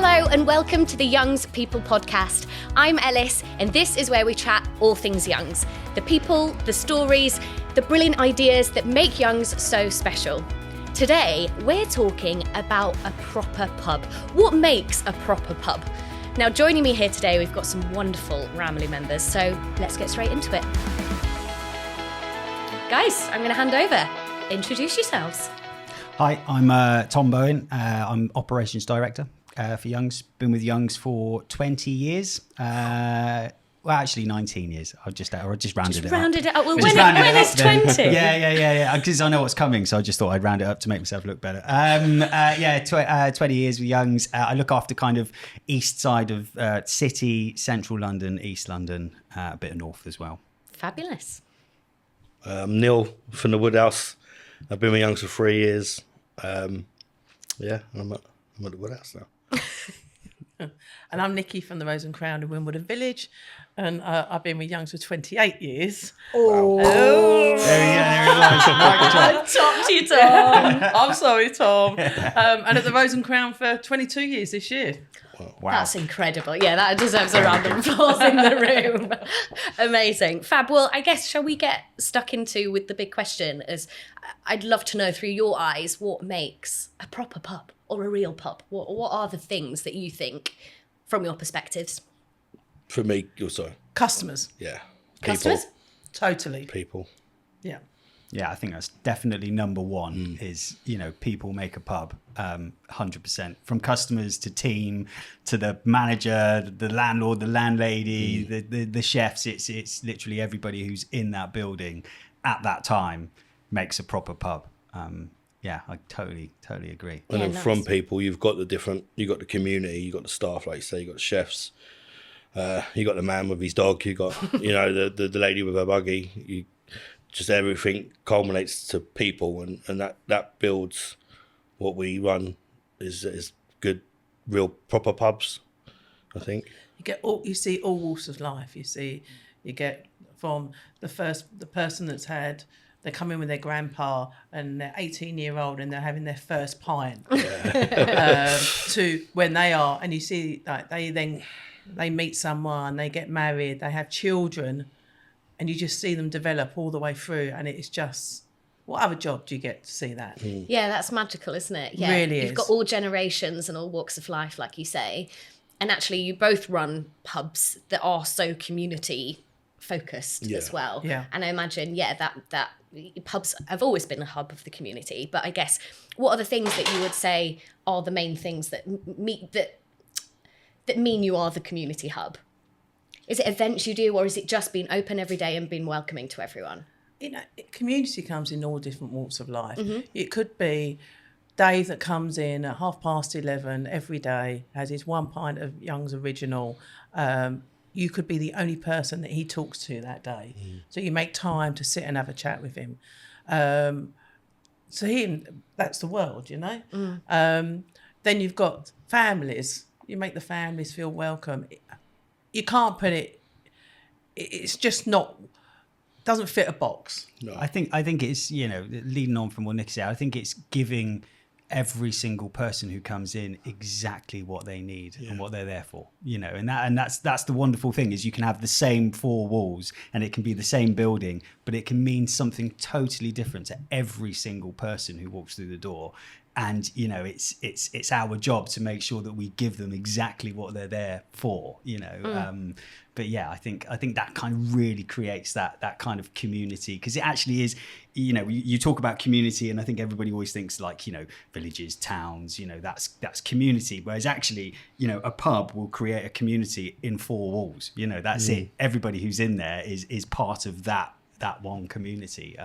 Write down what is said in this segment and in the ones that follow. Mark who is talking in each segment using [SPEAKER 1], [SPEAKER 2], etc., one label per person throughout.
[SPEAKER 1] Hello and welcome to the Youngs People podcast. I'm Ellis and this is where we chat all things Youngs. The people, the stories, the brilliant ideas that make Youngs so special. Today, we're talking about a proper pub. What makes a proper pub? Now, joining me here today, we've got some wonderful Ramilly members, so let's get straight into it. Guys, I'm going to hand over. Introduce yourselves.
[SPEAKER 2] Hi, I'm Tom Bowen. I'm Operations Director for Youngs. Been with Youngs for 20 years. Well, actually 19 years. I just rounded it up.
[SPEAKER 1] Well, when is 20?
[SPEAKER 2] Yeah. Because I know what's coming, so I just thought I'd round it up to make myself look better. 20 years with Youngs. I look after kind of east side of City, central London, East London, a bit of north as well.
[SPEAKER 1] Fabulous.
[SPEAKER 3] Neil from the Woodhouse. I've been with Youngs for 3 years. I'm at the Woodhouse now.
[SPEAKER 4] And I'm Nicky from the Rose and Crown in Wimbledon Village, and I've been with Youngs for 28 years.
[SPEAKER 1] Oh.
[SPEAKER 2] There he goes.
[SPEAKER 4] Top to you, Tom. I'm sorry, Tom. And at the Rose and Crown for 22 years this year.
[SPEAKER 2] Wow.
[SPEAKER 1] That's incredible. Yeah, that deserves a round of applause in the room. Amazing. Fab. Well, I guess, shall we get stuck into with the big question, as I'd love to know through your eyes, what makes a proper pub or a real pub? What are the things that you think from your perspectives?
[SPEAKER 3] For me, also.
[SPEAKER 4] Customers.
[SPEAKER 3] Yeah.
[SPEAKER 1] Customers?
[SPEAKER 4] Totally.
[SPEAKER 3] People.
[SPEAKER 4] Yeah.
[SPEAKER 2] Yeah, I think that's definitely number one is, people make a pub, 100%. From customers to team, to the manager, the landlord, the landlady, the chefs, it's literally everybody who's in that building at that time makes a proper pub. Yeah, I totally agree.
[SPEAKER 3] And then
[SPEAKER 1] nice.
[SPEAKER 3] from people, you've got you've got the community, you've got the staff, like you say, you've got the chefs, you got the man with his dog, you got, the lady with her buggy, just everything culminates to people, and that builds what we run is good, real proper pubs, I think.
[SPEAKER 4] You see all walks of life. You get from the person they come in with their grandpa and they're 18-year-old and they're having their first pint, to when they are, and you see like they meet someone, they get married, they have children. And you just see them develop all the way through, and it's just, what other job do you get to see that?
[SPEAKER 1] Yeah, that's magical, isn't it? Yeah,
[SPEAKER 4] really
[SPEAKER 1] You've got all generations and all walks of life, like you say. And actually, you both run pubs that are so community focused as well.
[SPEAKER 4] Yeah.
[SPEAKER 1] And I imagine, that pubs have always been a hub of the community. But I guess, what are the things that you would say are the main things that mean you are the community hub? Is it events you do, or is it just being open every day and being welcoming to everyone?
[SPEAKER 4] Community comes in all different walks of life.
[SPEAKER 1] Mm-hmm.
[SPEAKER 4] It could be Dave that comes in at 11:30 every day, has his one pint of Young's Original. You could be the only person that he talks to that day. So you make time to sit and have a chat with him. So that's the world, Then you've got families. You make the families feel welcome. You can't put it's just doesn't fit a box.
[SPEAKER 2] No. I think it's, leading on from what Nick said, I think it's giving every single person who comes in exactly what they need and what they're there for, and that's the wonderful thing, is you can have the same four walls and it can be the same building, but it can mean something totally different to every single person who walks through the door. And it's our job to make sure that we give them exactly what they're there for. But yeah, I think that kind of really creates that kind of community, because it actually is. You talk about community, and I think everybody always thinks like villages, towns. That's community. Whereas actually, a pub will create a community in four walls. That's it. Everybody who's in there is part of that one community.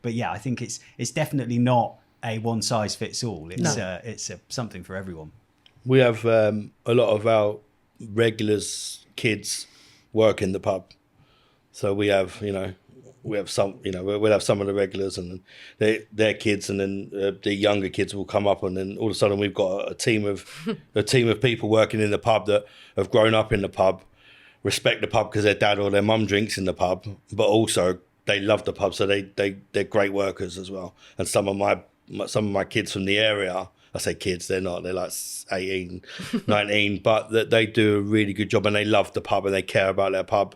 [SPEAKER 2] But yeah, I think it's definitely not a one size fits all. It's something for everyone.
[SPEAKER 3] We have a lot of our regulars' kids work in the pub, so we have some we'll have some of the regulars and their kids, and then the younger kids will come up, and then all of a sudden we've got a team of people working in the pub that have grown up in the pub, respect the pub because their dad or their mum drinks in the pub, but also they love the pub, so they're great workers as well. And some of my kids from the area I say kids, they're not, they're like 18, 19, but that they do a really good job and they love the pub and they care about their pub.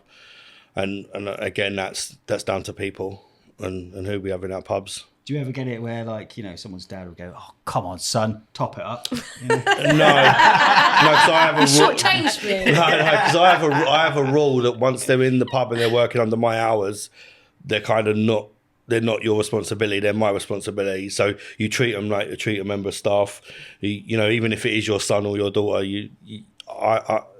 [SPEAKER 3] And again, that's down to people and who we have in our pubs.
[SPEAKER 2] Do you ever get it where, like, you know, someone's dad will go, "Oh, come on, son, top it up"? You know?
[SPEAKER 3] No, because I have a
[SPEAKER 1] Shortchanged me.
[SPEAKER 3] No, because I have a rule that once they're in the pub and they're working under my hours, they're kind of not. They're not your responsibility. They're my responsibility. So you treat them like you treat a member of staff. You know, even if it is your son or your daughter,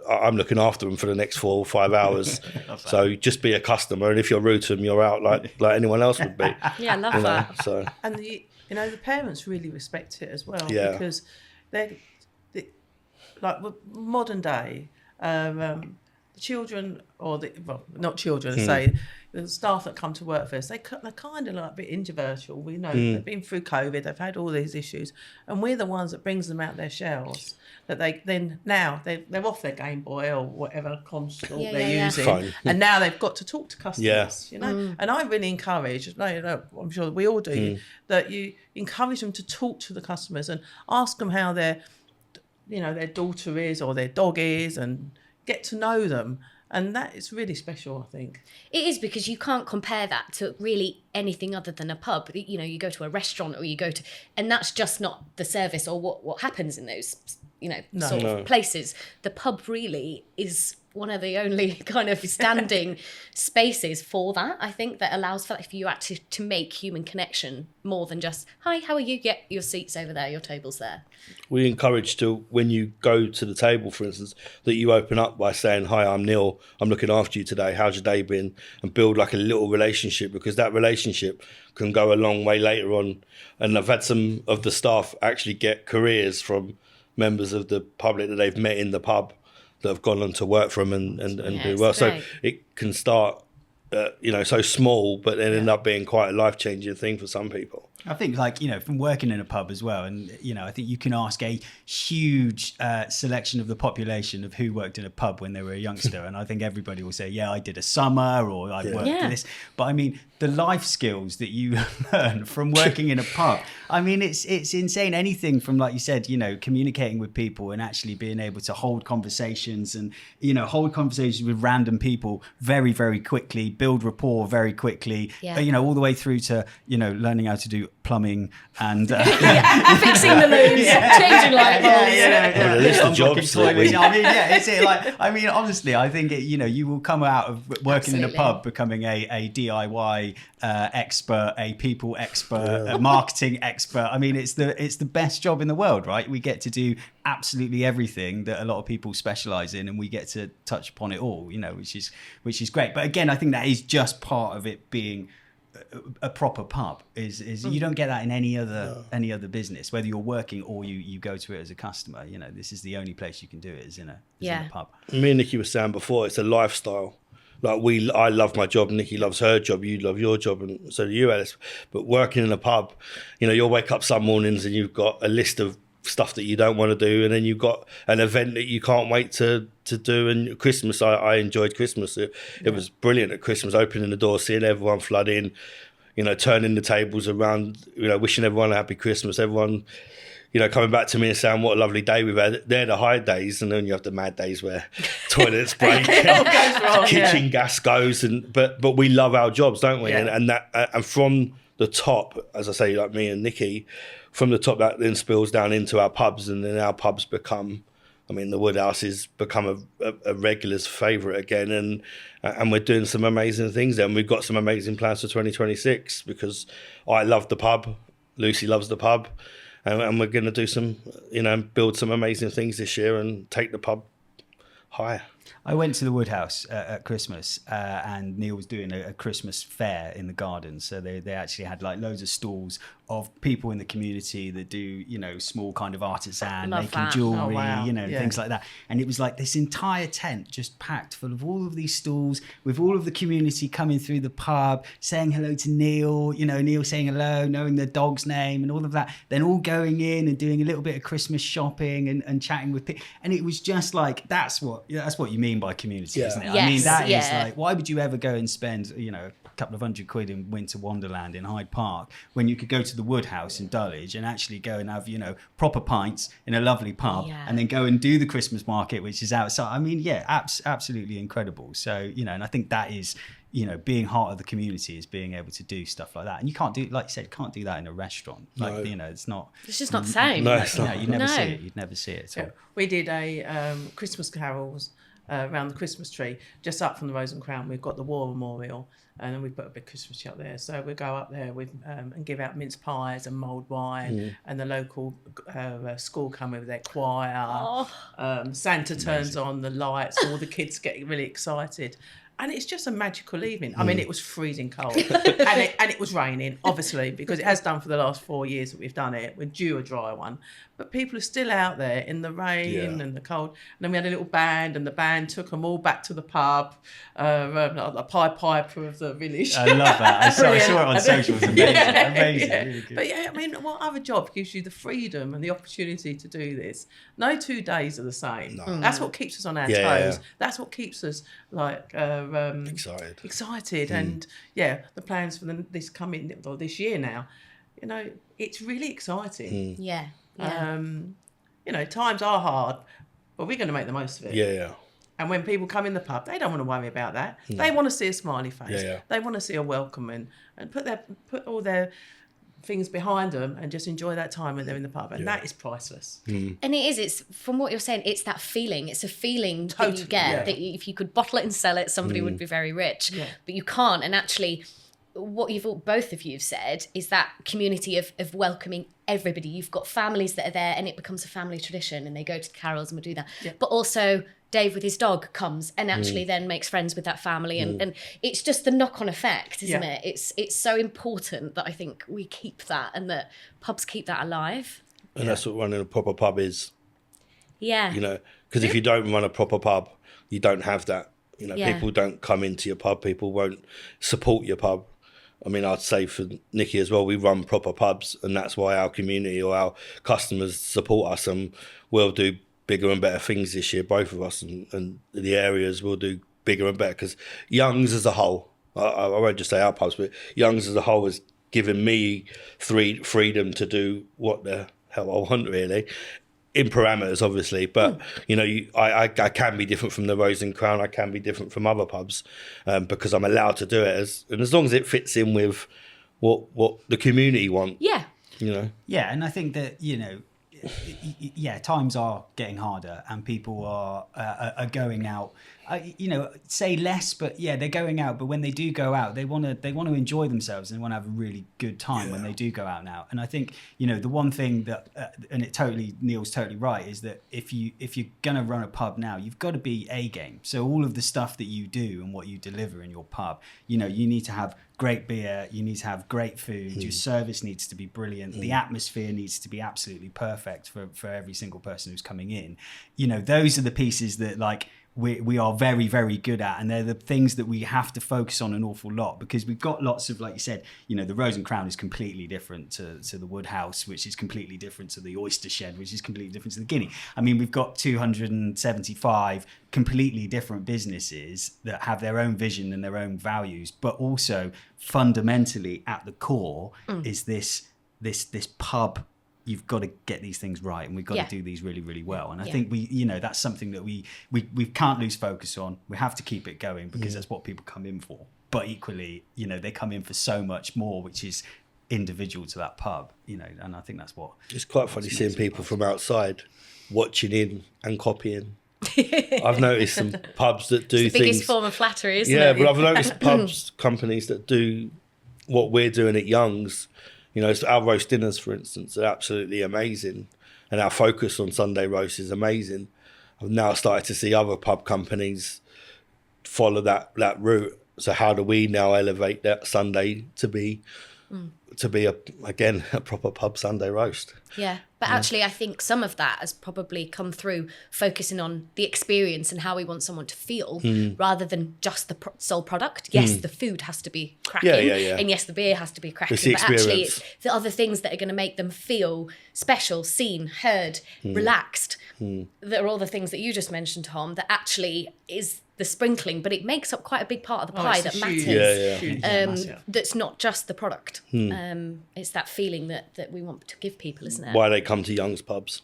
[SPEAKER 3] I'm looking after them for the next 4 or 5 hours. So just be a customer, and if you're rude to them, you're out like anyone else would be.
[SPEAKER 1] Yeah, I love that.
[SPEAKER 3] So
[SPEAKER 4] And the parents really respect it as well,
[SPEAKER 3] Yeah.
[SPEAKER 4] because they like with modern day, the children not children, say the staff that come to work for us, they're kind of like a bit introverted. We know they've been through COVID, they've had all these issues, and we're the ones that brings them out their shells. That they're off their Game Boy or whatever console they're using,
[SPEAKER 3] Fine.
[SPEAKER 4] and now they've got to talk to customers.
[SPEAKER 3] Yeah.
[SPEAKER 4] You know, and I really encourage. I'm sure we all do that. You encourage them to talk to the customers and ask them how their daughter is or their dog is, and get to know them. And that is really special, I think.
[SPEAKER 1] It is, because you can't compare that to really anything other than a pub. You know, you go to a restaurant or you go to, and that's just not the service or what happens in those, sort of places. The pub really is one of the only kind of standing spaces for that, I think, that allows for, if you actually to make human connection more than just, "Hi, how are you? Get your seats over there, your table's there."
[SPEAKER 3] we encourage to, when you go to the table, for instance, that you open up by saying, "Hi, I'm Neil. I'm looking after you today. How's your day been?" And build like a little relationship, because that relationship can go a long way later on. And I've had some of the staff actually get careers from members of the public that they've met in the pub that have gone on to work for them and do well. So it can start, so small, but then end up being quite a life-changing thing for some people.
[SPEAKER 2] I think, from working in a pub as well, and I think you can ask a huge selection of the population of who worked in a pub when they were a youngster, and I think everybody will say, "Yeah, I did a summer," or "I worked in this." But I mean, the life skills that you learn from working in a pub, I mean, it's insane. Anything from, like you said, communicating with people and actually being able to hold conversations and hold conversations with random people very, very quickly, build rapport very quickly. All the way through to learning how to do plumbing and
[SPEAKER 1] fixing the looms, changing light bulbs.
[SPEAKER 3] The list of jobs that we...
[SPEAKER 2] honestly, I think you will come out of working in a pub becoming a DIY expert, a people expert, a marketing expert. I mean, it's the best job in the world, right? We get to do absolutely everything that a lot of people specialize in, and we get to touch upon it all, which is great. But again, I think that is just part of it being a proper pub. Is you don't get that in any other business, whether you're working or you go to it as a customer. This is the only place you can do it, is in a pub.
[SPEAKER 3] Me and Nicky were saying before, it's a lifestyle. Like I love my job, Nicky loves her job, you love your job, and so do you, Alice. But working in a pub, you'll wake up some mornings and you've got a list of stuff that you don't want to do, and then you've got an event that you can't wait to do. And Christmas, I enjoyed Christmas. It was brilliant at Christmas, opening the door, seeing everyone flood in, turning the tables around, wishing everyone a happy Christmas, everyone coming back to me and saying what a lovely day we've had. They're the high days, and then you have the mad days where toilets break, kitchen gas goes, but we love our jobs, don't we? And from the top, as I say, like me and Nicky, from the top that then spills down into our pubs, and then our pubs become, the Woodhouse has become a regular's favourite again, and we're doing some amazing things there, and we've got some amazing plans for 2026, because I love the pub, Lucy loves the pub, and we're going to do some, build some amazing things this year and take the pub higher.
[SPEAKER 2] I went to the Woodhouse at Christmas, and Neil was doing a Christmas fair in the garden. So they actually had like loads of stalls of people in the community that do, small kind of artisan, making jewellery, things like that. And it was like this entire tent just packed full of all of these stalls with all of the community coming through the pub, saying hello to Neil, Neil saying hello, knowing the dog's name and all of that. Then all going in and doing a little bit of Christmas shopping and chatting with people. And it was just like, that's what you mean by community,
[SPEAKER 3] Yeah.
[SPEAKER 2] isn't it?
[SPEAKER 1] Yes,
[SPEAKER 2] I mean, that is
[SPEAKER 1] yeah.
[SPEAKER 2] like, why would you ever go and spend, a couple of £100 in Winter Wonderland in Hyde Park when you could go to the Woodhouse in Dulwich and actually go and have, proper pints in a lovely pub
[SPEAKER 1] Yeah.
[SPEAKER 2] and then go and do the Christmas market, which is outside. I mean, yeah, absolutely incredible. So, and I think that is, being heart of the community is being able to do stuff like that. And you can't do, like you said, can't do that in a restaurant. Like,
[SPEAKER 3] No.
[SPEAKER 2] it's not.
[SPEAKER 1] It's just not the same.
[SPEAKER 3] No, it's not.
[SPEAKER 2] You'd never
[SPEAKER 1] No.
[SPEAKER 2] see it. You'd never see it at all.
[SPEAKER 4] We did a Christmas carols around the Christmas tree, just up from the Rose and Crown. We've got the War Memorial, and then we put a big Christmas tree up there. So we go up there with and give out mince pies and mulled wine, and the local school come with their choir. Santa turns on the lights, all the kids get really excited. And it's just a magical evening. I mean, it was freezing cold and it was raining, obviously, because it has done for the last 4 years that we've done it. We're due a dry one. But people are still out there in the rain and the cold. And then we had a little band, and the band took them all back to the pub, a Pied Piper of the village.
[SPEAKER 2] I love that. I saw it on socials. Amazing. Amazing.
[SPEAKER 4] Yeah.
[SPEAKER 2] Really good.
[SPEAKER 4] But yeah, I mean, what other job gives you the freedom and the opportunity to do this? No 2 days are the same.
[SPEAKER 3] No.
[SPEAKER 4] That's what keeps us on our
[SPEAKER 3] Yeah,
[SPEAKER 4] toes.
[SPEAKER 3] yeah.
[SPEAKER 4] That's what keeps us like excited. And the plans for this year now, it's really exciting.
[SPEAKER 1] Yeah.
[SPEAKER 4] Times are hard, but we're going to make the most of it.
[SPEAKER 3] Yeah.
[SPEAKER 4] And when people come in the pub, they don't want to worry about that. They want to see a smiley face.
[SPEAKER 3] Yeah.
[SPEAKER 4] They want to see a welcoming and put all their things behind them and just enjoy that time when they're in the pub. And that is priceless.
[SPEAKER 1] And it's from what you're saying, it's that feeling. It's a feeling that
[SPEAKER 4] Totally,
[SPEAKER 1] you get
[SPEAKER 4] yeah.
[SPEAKER 1] that if you could bottle it and sell it, somebody would be very rich.
[SPEAKER 4] Yeah.
[SPEAKER 1] But you can't. And actually, what both of you have said is that community of welcoming everybody. You've got families that are there, and it becomes a family tradition, and they go to the carols and we do that. Yeah. But also Dave with his dog comes and actually then makes friends with that family, and it's just the knock-on effect, isn't it? It's so important that I think we keep that, and that pubs keep that alive.
[SPEAKER 3] And that's what running a proper pub is.
[SPEAKER 1] Yeah.
[SPEAKER 3] Because if you don't run a proper pub, you don't have that.
[SPEAKER 1] Yeah.
[SPEAKER 3] People don't come into your pub. People won't support your pub. I mean, I'd say for Nicky as well, we run proper pubs, and that's why our community or our customers support us, and we'll do bigger and better things this year, both of us, and the areas will do bigger and better, because Youngs as a whole, I won't just say our pubs, but Youngs as a whole has given me freedom to do what the hell I want, really, in parameters, obviously. But, I can be different from the Rose and Crown. I can be different from other pubs because I'm allowed to do it. And as long as it fits in with what the community want.
[SPEAKER 1] Yeah.
[SPEAKER 2] Yeah, and I think that, times are getting harder, and people are going out. Say less, but they're going out. But when they do go out, they want to enjoy themselves, and they want to have a really good time when they do go out now. And I think the one thing that Neil's totally right, is that if you're gonna run a pub now, you've got to be A game. So all of the stuff that you do and what you deliver in your pub, you need to have great beer, you need to have great food, your service needs to be brilliant, the atmosphere needs to be absolutely perfect for every single person who's coming in. Those are the pieces that we are very, very good at, and they're the things that we have to focus on an awful lot, because we've got lots of, like you said, the Rose and Crown is completely different to the Woodhouse, which is completely different to the Oyster Shed, which is completely different to the Guinea. I mean, we've got 275 completely different businesses that have their own vision and their own values, but also fundamentally at the core is this pub. You've got to get these things right, and we've got to do these really, really well. And I think that's something that we can't lose focus on. We have to keep it going, because that's what people come in for. But equally, they come in for so much more, which is individual to that pub, and I think that's what.
[SPEAKER 3] It's quite funny seeing people from outside watching in and copying. I've noticed some pubs that do
[SPEAKER 1] it's the
[SPEAKER 3] things.
[SPEAKER 1] biggest form of flattery, isn't it?
[SPEAKER 3] Yeah, but I've noticed companies that do what we're doing at Youngs. So our roast dinners, for instance, are absolutely amazing, and our focus on Sunday roast is amazing. I've now started to see other pub companies follow that route. So how do we now elevate that Sunday to be a proper pub Sunday roast?
[SPEAKER 1] Yeah, But actually, I think some of that has probably come through focusing on the experience and how we want someone to feel rather than just the sole product. Yes, the food has to be cracking. And yes, the beer has to be cracking. But actually, it's the other things that are going to make them feel special, seen, heard, relaxed. That are all the things that you just mentioned, Tom, that actually is the sprinkling, but it makes up quite a big part of the pie that matters. That's not just the product. It's that feeling that we want to give people, isn't it?
[SPEAKER 3] Why they come to Young's pubs.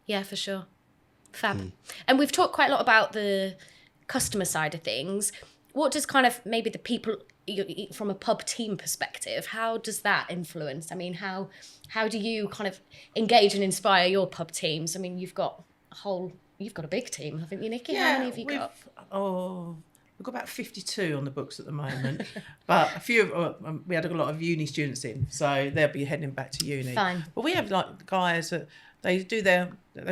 [SPEAKER 1] Yeah, for sure. Fab. And we've talked quite a lot about the customer side of things. What does kind of maybe the people from a pub team perspective, how does that influence? I mean, how do you kind of engage and inspire your pub teams? I mean, you've got a big team, haven't you, Nicky? How many have you got?
[SPEAKER 4] We've got about 52 on the books at the moment, but a few we had a lot of uni students in, so they'll be heading back to uni.
[SPEAKER 1] Fine.
[SPEAKER 4] But we have like guys that they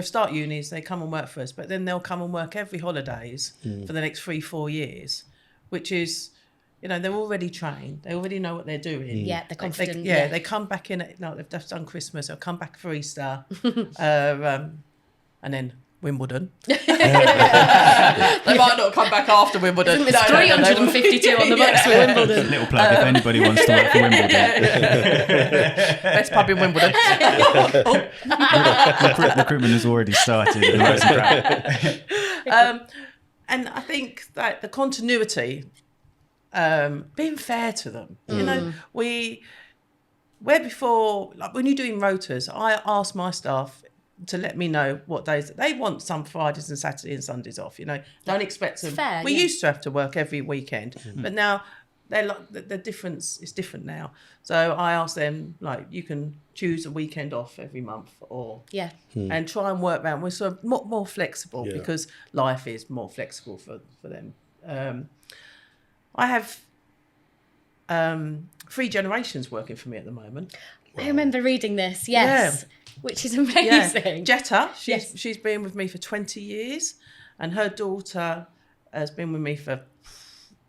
[SPEAKER 4] start unis, they come and work for us, but then they'll come and work every holidays for the next 3-4 years, which is, they're already trained. They already know what they're doing.
[SPEAKER 1] Yeah, they're confident.
[SPEAKER 4] They come back in. They've just done Christmas. They'll come back for Easter, and then Wimbledon. They might not come back after Wimbledon.
[SPEAKER 1] There's 352 on the books for Wimbledon.
[SPEAKER 2] Little plug if anybody wants to work for Wimbledon.
[SPEAKER 4] Best pub in Wimbledon.
[SPEAKER 2] Recruitment has already started.
[SPEAKER 4] And I think that the continuity, being fair to them. Where before, like when you're doing rotas, I ask my staff to let me know what days they want. Some Fridays and Saturdays and Sundays off. Don't expect them.
[SPEAKER 1] Fair,
[SPEAKER 4] we used to have to work every weekend, but now they're like the difference is different now. So I ask them, like, you can choose a weekend off every month, or and try and work around. We're sort of more flexible because life is more flexible for them. I have 3 generations working for me at the moment.
[SPEAKER 1] I remember reading this. Yes. Yeah. Which is amazing.
[SPEAKER 4] Jetta, she's been with me for 20 years, and her daughter has been with me for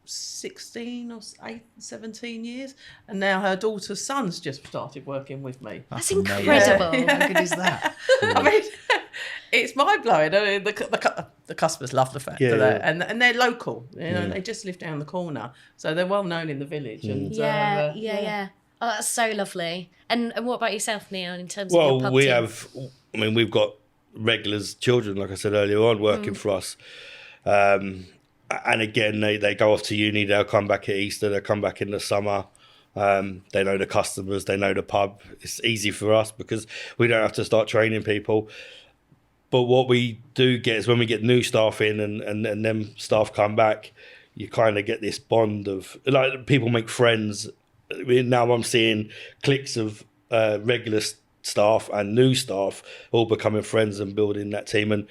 [SPEAKER 4] 16 or 17 years, and now her daughter's son's just started working with me.
[SPEAKER 1] That's incredible.
[SPEAKER 2] How good is that?
[SPEAKER 4] I mean, it's mind-blowing. I mean, the customers love the fact of that, and they're local. They just live down the corner, so they're well known in the village. And
[SPEAKER 1] Oh, that's so lovely. And what about yourself, Neil, in terms of your pub team?
[SPEAKER 3] We've got regulars, children, like I said earlier on, working for us. And again, they go off to uni, they'll come back at Easter, they'll come back in the summer. They know the customers, they know the pub. It's easy for us because we don't have to start training people. But what we do get is when we get new staff in and them staff come back, you kind of get this bond of, like, people make friends. Now I'm seeing cliques of regular staff and new staff all becoming friends and building that team and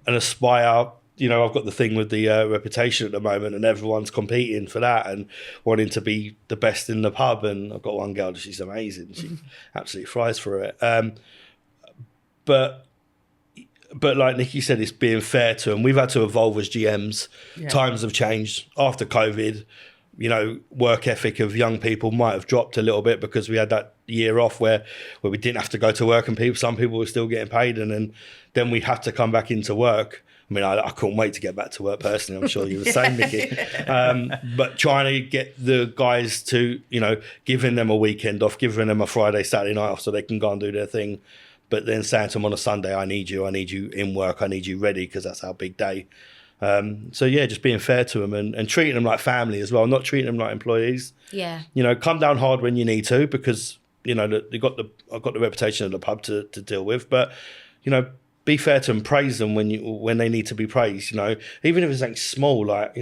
[SPEAKER 3] aspire. I've got the thing with the reputation at the moment, and everyone's competing for that and wanting to be the best in the pub. And I've got one girl, she's amazing. She absolutely fries for it. But like Nicky said, it's being fair to them. We've had to evolve as GMs. Yeah. Times have changed after COVID. Work ethic of young people might have dropped a little bit because we had that year off where we didn't have to go to work, and some people were still getting paid, and then we had to come back into work. I mean, I couldn't wait to get back to work personally. I'm sure you were the same, Nicky. But trying to get the guys to, giving them a weekend off, giving them a Friday, Saturday night off so they can go and do their thing. But then saying to them on a Sunday, I need you in work, I need you ready because that's our big day. Just being fair to them and treating them like family as well, not treating them like employees.
[SPEAKER 1] Yeah.
[SPEAKER 3] Come down hard when you need to because, I've got the reputation of the pub to deal with, but, be fair to them, praise them when they need to be praised, even if it's something small, like,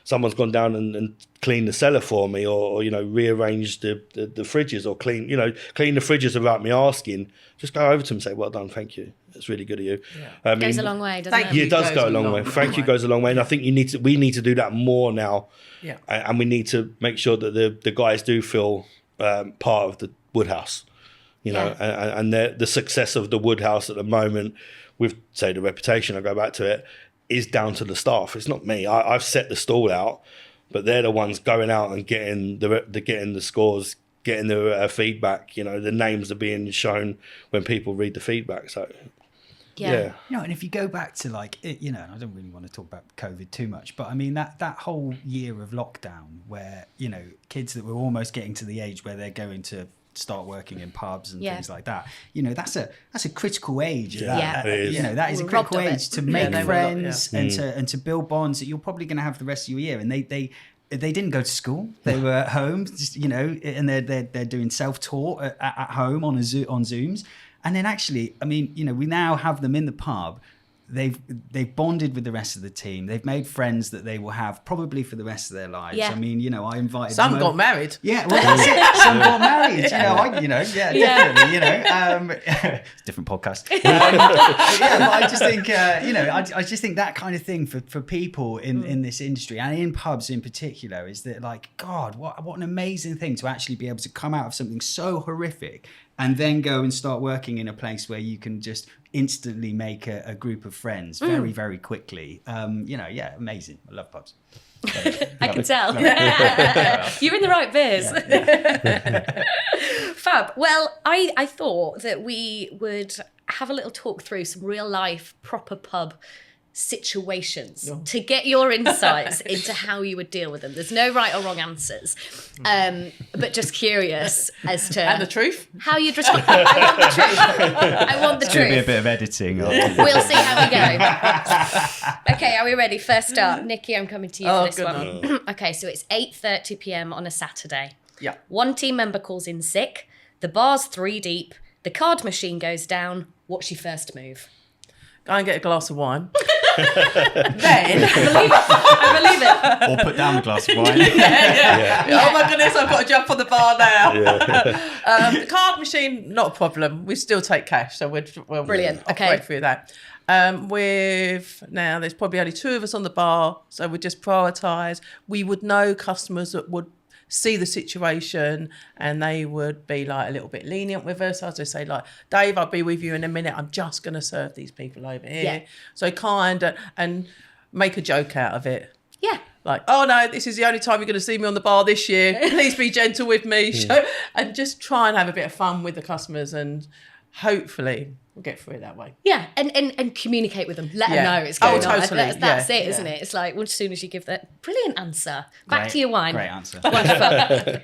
[SPEAKER 3] someone's gone down and cleaned the cellar for me or rearranged the fridges or clean the fridges without me asking, just go over to them and say, well done, thank you. It's really good of you.
[SPEAKER 1] Yeah. Goes a long way, doesn't it?
[SPEAKER 3] Yeah, it does go a long way. Thank you goes a long way. And I think we need to do that more now.
[SPEAKER 4] Yeah.
[SPEAKER 3] And we need to make sure that the guys do feel part of the Woodhouse, and the success of the Woodhouse at the moment with, say, the reputation, I go back to it, is down to the staff. It's not me. I've set the stall out, but they're the ones going out and getting the scores, getting the feedback. You know, the names are being shown when people read the feedback. So yeah.
[SPEAKER 2] No, and if you go back to like, you know, and I don't really want to talk about COVID too much, but I mean that whole year of lockdown where, you know, kids that were almost getting to the age where they're going to start working in pubs and things like that, you know, that's a critical age.
[SPEAKER 3] It is.
[SPEAKER 2] You know, that is a critical age to make friends and to build bonds that you're probably going to have the rest of your year. And they didn't go to school; they were at home, just, you know, and they're doing self-taught at home on Zooms. And then actually, I mean, you know, we now have them in the pub. They've bonded with the rest of the team. They've made friends that they will have probably for the rest of their lives.
[SPEAKER 1] Yeah.
[SPEAKER 2] I mean, you know, I invited
[SPEAKER 4] Some got married.
[SPEAKER 2] Yeah, well, that's it. Some got married. Definitely. You know, different podcast. But I just think, you know, I just think that kind of thing for people in this industry and in pubs in particular is that, like, God, what an amazing thing to actually be able to come out of something so horrific and then go and start working in a place where you can just instantly make a group of friends very, very quickly. You know, amazing. I love pubs.
[SPEAKER 1] I can tell. You're in the right biz. Fab. Well, I thought that we would have a little talk through some real life proper pub situations to get your insights into how you would deal with them. There's no right or wrong answers, but just curious as to
[SPEAKER 4] And the truth?
[SPEAKER 1] how you'd respond. I want the truth.
[SPEAKER 2] It's going to be a bit of editing.
[SPEAKER 1] We'll see how we go. Okay, are we ready? First up, Nicky, I'm coming to you for this one. Okay, so it's 8:30 p.m. on a Saturday.
[SPEAKER 4] Yeah.
[SPEAKER 1] One team member calls in sick. The bar's 3 deep. The card machine goes down. What's your first move?
[SPEAKER 4] Go and get a glass of wine. Then
[SPEAKER 1] I believe it.
[SPEAKER 2] Or put down a glass of wine.
[SPEAKER 4] Oh my goodness, I've got to jump on the bar now. The card machine, not a problem. We still take cash, so we'll
[SPEAKER 1] Brilliant.
[SPEAKER 4] operate through that. Now there's probably only 2 of us on the bar, so we just prioritise. We would know customers that would see the situation and they would be like a little bit lenient with us. I'd just say, like, Dave, I'll be with you in a minute. I'm just going to serve these people over here.
[SPEAKER 1] Yeah.
[SPEAKER 4] So kind of, and make a joke out of it.
[SPEAKER 1] Yeah.
[SPEAKER 4] Like, oh no, this is the only time you're going to see me on the bar this year. Please be gentle with me. And just try and have a bit of fun with the customers, and hopefully we'll get through it that way.
[SPEAKER 1] Yeah, and communicate with them. Let them know it's going on.
[SPEAKER 4] Totally.
[SPEAKER 1] That's it, isn't it? It's like, well, as soon as you give that brilliant answer, back to your wine.
[SPEAKER 2] Great answer.
[SPEAKER 1] Wonderful.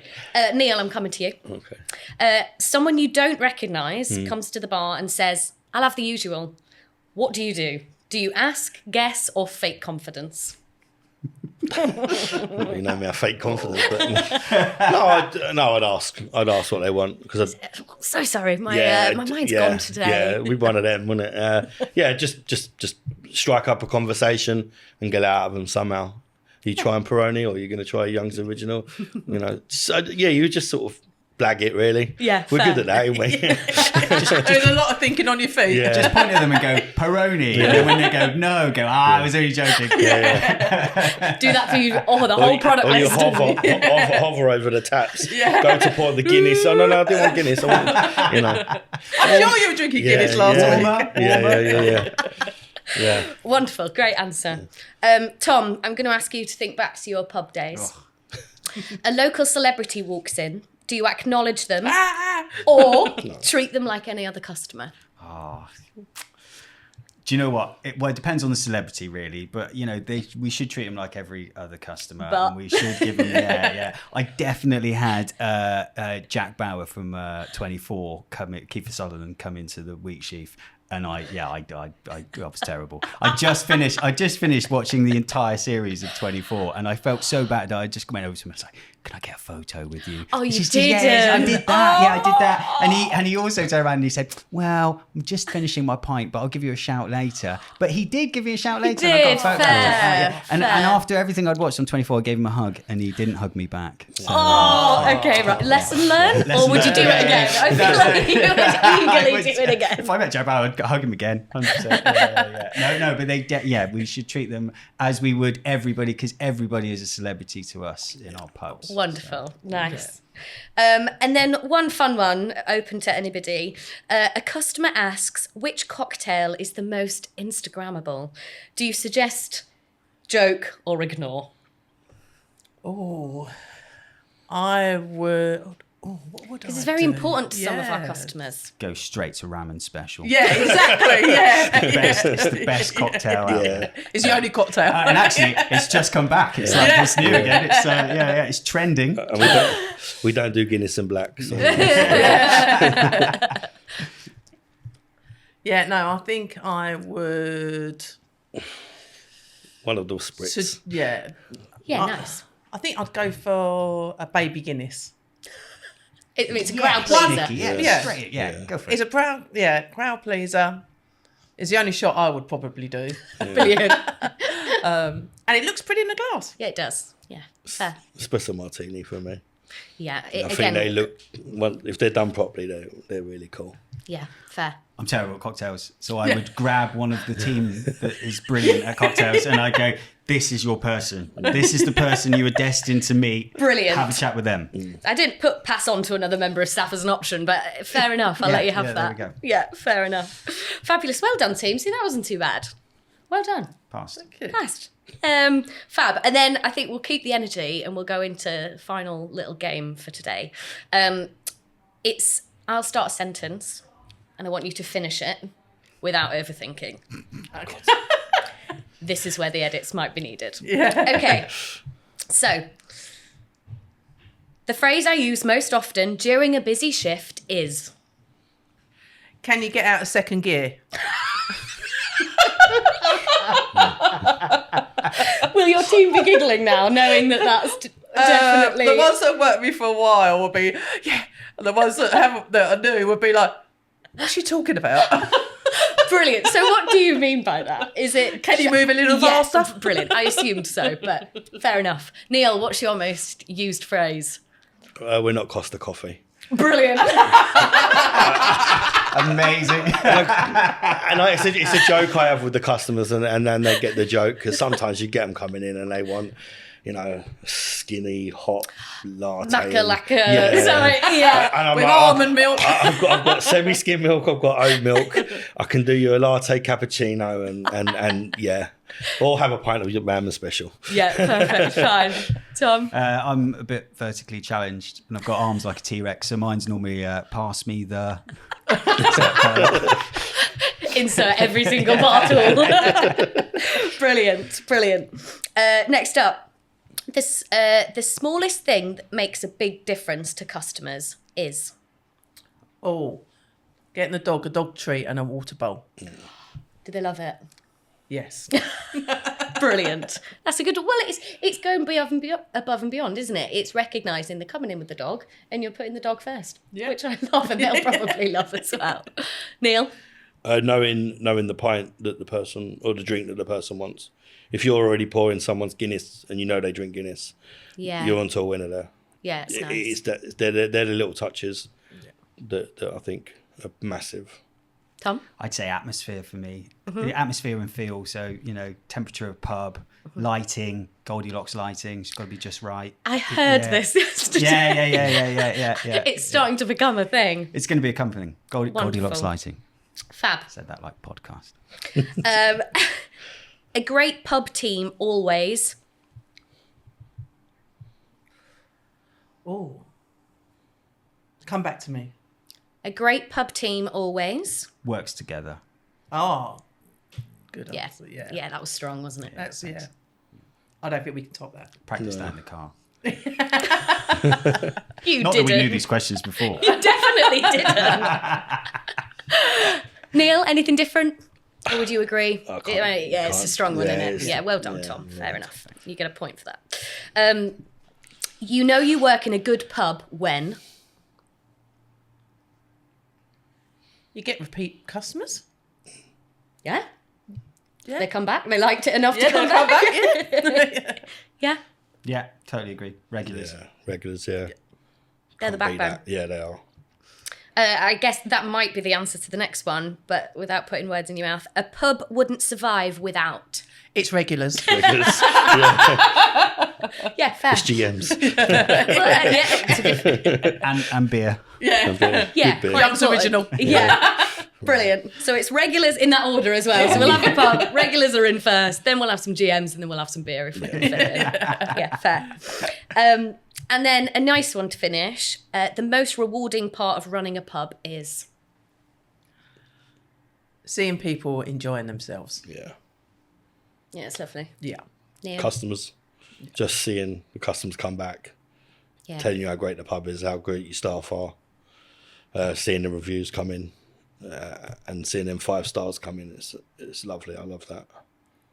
[SPEAKER 1] Neil, I'm coming to you.
[SPEAKER 3] Okay.
[SPEAKER 1] Someone you don't recognise comes to the bar and says, I'll have the usual. What do? Do you ask, guess, or fake confidence?
[SPEAKER 3] You know me, I fake confidence, but I'd ask what they want, because
[SPEAKER 1] So sorry, my mind's gone today.
[SPEAKER 3] Yeah, we one of them, wouldn't it? Just strike up a conversation and get out of them somehow. Are you trying Peroni, or are you going to try Young's Original? You know, so you just sort of blag it, really.
[SPEAKER 1] Yeah,
[SPEAKER 3] we're
[SPEAKER 1] fair.
[SPEAKER 3] good at that, ain't we?
[SPEAKER 4] There's a lot of thinking on your feet.
[SPEAKER 3] Yeah.
[SPEAKER 2] Just point at them and go, Peroni. And then when they go, no, go, I was only joking.
[SPEAKER 1] Do that for you. Oh, the whole product.
[SPEAKER 3] Or you
[SPEAKER 1] list.
[SPEAKER 3] hover over the taps. Yeah. Go to pour the Guinness. Oh, no, I didn't want Guinness. You know.
[SPEAKER 4] I'm sure you were drinking Guinness last week.
[SPEAKER 3] Yeah.
[SPEAKER 1] Wonderful. Great answer. Tom, I'm going to ask you to think back to your pub days. A local celebrity walks in. Do you acknowledge them or treat them like any other customer?
[SPEAKER 2] Do you know what? It depends on the celebrity, really. But, you know, we should treat them like every other customer. And we should give them, I definitely had Jack Bauer from 24, Kiefer Sutherland, come into the Wheat Sheaf. And I was terrible. I just finished watching the entire series of 24, and I felt so bad that I just went over to him and was like, "Can I get a photo with you?"
[SPEAKER 1] Oh, you did?
[SPEAKER 2] Yes, I did that. Yeah, I did that. And he also turned around and he said, "Well, I'm just finishing my pint, but I'll give you a shout later." But he did give me a shout later.
[SPEAKER 1] He
[SPEAKER 2] and I got
[SPEAKER 1] did,
[SPEAKER 2] a photo.
[SPEAKER 1] fair.
[SPEAKER 2] And after everything I'd watched on 24, I gave him a hug, and he didn't hug me back. So,
[SPEAKER 1] Okay, right. Lesson learned? Or would you do it again? I feel like you would eagerly do it again.
[SPEAKER 2] If I met Jack Bauer, I'd hug him again. 100%. No, but we should treat them as we would everybody, because everybody is a celebrity to us in our pubs.
[SPEAKER 1] Wonderful. So, nice. Yeah. And then one fun one, open to anybody. A customer asks, which cocktail is the most Instagrammable? Do you suggest, joke, or ignore?
[SPEAKER 4] Oh, I would what would
[SPEAKER 1] Because
[SPEAKER 4] I
[SPEAKER 1] it's very
[SPEAKER 4] do?
[SPEAKER 1] important to some of our
[SPEAKER 4] Yeah.
[SPEAKER 1] customers.
[SPEAKER 2] Go straight to ramen special.
[SPEAKER 4] Yeah, exactly. Yeah,
[SPEAKER 2] It's the best cocktail out there.
[SPEAKER 4] it's the only cocktail.
[SPEAKER 2] And actually, it's just come back. It's like it's new again. It's it's trending.
[SPEAKER 3] And we don't do Guinness and black. So.
[SPEAKER 4] Yeah, no, I think I would.
[SPEAKER 3] One of those spritz.
[SPEAKER 4] Yeah,
[SPEAKER 1] Yeah, nice.
[SPEAKER 4] I think I'd go for a baby Guinness.
[SPEAKER 1] It's a crowd pleaser.
[SPEAKER 2] Yeah, go for
[SPEAKER 4] It's
[SPEAKER 2] it.
[SPEAKER 4] a crowd pleaser. It's the only shot I would probably do.
[SPEAKER 1] Brilliant.
[SPEAKER 4] And it looks pretty in the glass.
[SPEAKER 1] Yeah, it does. Yeah, fair.
[SPEAKER 3] Espresso martini for me.
[SPEAKER 1] Yeah,
[SPEAKER 3] I think they look, if they're done properly, they're really cool.
[SPEAKER 1] Yeah, fair.
[SPEAKER 2] I'm terrible at cocktails, so I would grab one of the team that is brilliant at cocktails, and I go, "This is your person. This is the person you were destined to meet.
[SPEAKER 1] Brilliant.
[SPEAKER 2] Have a chat with them."
[SPEAKER 1] I didn't pass on to another member of staff as an option, but fair enough. I'll let you have
[SPEAKER 2] there
[SPEAKER 1] that.
[SPEAKER 2] we go.
[SPEAKER 1] Yeah, fair enough. Fabulous. Well done, team. See, that wasn't too bad. Well done.
[SPEAKER 2] Passed.
[SPEAKER 1] Passed. Fab. And then I think we'll keep the energy and we'll go into final little game for today. I'll start a sentence and I want you to finish it without overthinking. This is where the edits might be needed.
[SPEAKER 4] Yeah.
[SPEAKER 1] Okay. So, the phrase I use most often during a busy shift is...
[SPEAKER 4] Can you get out of second gear?
[SPEAKER 1] Will your team be giggling now, knowing that that's definitely...
[SPEAKER 4] The ones that worked me for a while would be, yeah. And the ones that I knew would be like, what's she talking about?
[SPEAKER 1] Brilliant. So what do you mean by that? Is it...
[SPEAKER 4] Can you move a little faster?
[SPEAKER 1] Brilliant. I assumed so, but fair enough. Neil, what's your most used phrase?
[SPEAKER 3] We're not Costa Coffee.
[SPEAKER 1] Brilliant.
[SPEAKER 2] Amazing.
[SPEAKER 3] And it's a joke I have with the customers, and then they get the joke, because sometimes you get them coming in and they want, skinny, hot latte.
[SPEAKER 1] Macca. Sorry, yeah.
[SPEAKER 3] And I'm
[SPEAKER 4] With
[SPEAKER 3] like,
[SPEAKER 4] almond milk.
[SPEAKER 3] I've got semi-skim milk, I've got oat milk. I can do you a latte cappuccino and yeah. Or have a pint of your ramen special.
[SPEAKER 1] Yeah, perfect. Fine. Tom?
[SPEAKER 2] I'm a bit vertically challenged, and I've got arms like a T-Rex, so mine's normally pass me the...
[SPEAKER 1] Insert every single bottle. Brilliant. Next up, the smallest thing that makes a big difference to customers is...
[SPEAKER 4] Oh, getting the dog a dog treat and a water bowl.
[SPEAKER 1] Do they love it?
[SPEAKER 4] Yes.
[SPEAKER 1] Brilliant. That's a good... Well, it's going above and beyond, isn't it? It's recognising they're coming in with the dog and you're putting the dog first, which I love, and they'll probably love as well. Neil?
[SPEAKER 3] Knowing the pint that the person, or the drink that the person wants. If you're already pouring someone's Guinness and you know they drink Guinness, you're onto a winner there.
[SPEAKER 1] Yeah, it's nice.
[SPEAKER 3] They're the little touches that I think are massive.
[SPEAKER 1] Tom?
[SPEAKER 2] I'd say atmosphere for me. The atmosphere and feel. So, temperature of pub, lighting, Goldilocks lighting. It's got to be just right.
[SPEAKER 1] I heard this yesterday.
[SPEAKER 2] Yeah.
[SPEAKER 1] It's starting to become a thing.
[SPEAKER 2] It's going to be a company. Goldilocks lighting.
[SPEAKER 1] Fab.
[SPEAKER 2] Said that like podcast.
[SPEAKER 1] A great pub team always...
[SPEAKER 4] Oh. Come back to me.
[SPEAKER 1] A great pub team always...
[SPEAKER 2] Works together.
[SPEAKER 4] Oh. Good
[SPEAKER 1] Yeah.
[SPEAKER 4] answer, yeah.
[SPEAKER 1] Yeah, that was strong, wasn't it?
[SPEAKER 4] That's, yeah. I don't think we can top that.
[SPEAKER 2] Practice that in the car.
[SPEAKER 1] You
[SPEAKER 2] Not
[SPEAKER 1] didn't.
[SPEAKER 2] that we knew these questions before.
[SPEAKER 1] You definitely didn't. Neil, anything different? Or would you agree? It's a strong one, isn't it? Yeah, well done, Tom. Fair enough. You get a point for that. You work in a good pub when...
[SPEAKER 4] You get repeat customers?
[SPEAKER 1] Yeah?
[SPEAKER 4] Yeah.
[SPEAKER 1] They come back? They liked it enough to come back? Yeah?
[SPEAKER 2] Yeah, totally agree. Regulars.
[SPEAKER 3] Yeah, regulars, yeah.
[SPEAKER 1] They're the
[SPEAKER 3] Can't beat
[SPEAKER 1] backbone.
[SPEAKER 3] that. Yeah, they are.
[SPEAKER 1] I guess that might be the answer to the next one, but without putting words in your mouth. A pub wouldn't survive without...
[SPEAKER 4] It's regulars.
[SPEAKER 3] Regulars.
[SPEAKER 1] Yeah, fair.
[SPEAKER 3] It's GMs.
[SPEAKER 1] Yeah.
[SPEAKER 2] And beer.
[SPEAKER 1] Yeah,
[SPEAKER 3] Good beer.
[SPEAKER 1] quite
[SPEAKER 4] Young's
[SPEAKER 1] important.
[SPEAKER 4] original.
[SPEAKER 1] Yeah. Brilliant. So it's regulars in that order as well. So we'll have a pub, regulars are in first, then we'll have some GMs, and then we'll have some beer if we can fit it in. Yeah, fair. And then a nice one to finish. The most rewarding part of running a pub is?
[SPEAKER 4] Seeing people enjoying themselves.
[SPEAKER 3] Yeah.
[SPEAKER 1] Yeah, it's lovely.
[SPEAKER 4] Yeah.
[SPEAKER 1] Yeah.
[SPEAKER 3] Customers, just seeing the customers come back, telling you how great the pub is, how great your staff are, seeing the reviews come in, and seeing them 5 stars come in. It's lovely. I love that.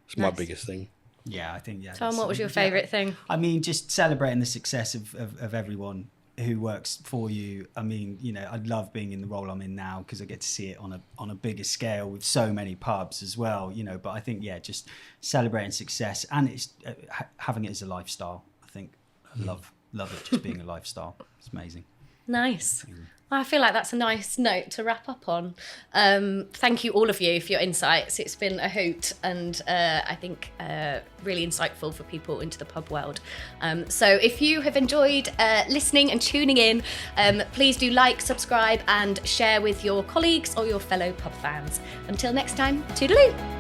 [SPEAKER 3] It's my biggest thing.
[SPEAKER 2] Yeah, I think,
[SPEAKER 1] Tom, what was your favourite thing?
[SPEAKER 2] I mean, just celebrating the success of everyone who works for you. I mean, you know, I love being in the role I'm in now because I get to see it on a bigger scale with so many pubs as well, you know. But I think, just celebrating success, and it's having it as a lifestyle. I think I love it just being a lifestyle. It's amazing.
[SPEAKER 1] Nice. I feel like that's a nice note to wrap up on. Thank you, all of you, for your insights. It's been a hoot, and I think really insightful for people into the pub world. So if you have enjoyed listening and tuning in, please do like, subscribe, and share with your colleagues or your fellow pub fans. Until next time, toodaloo.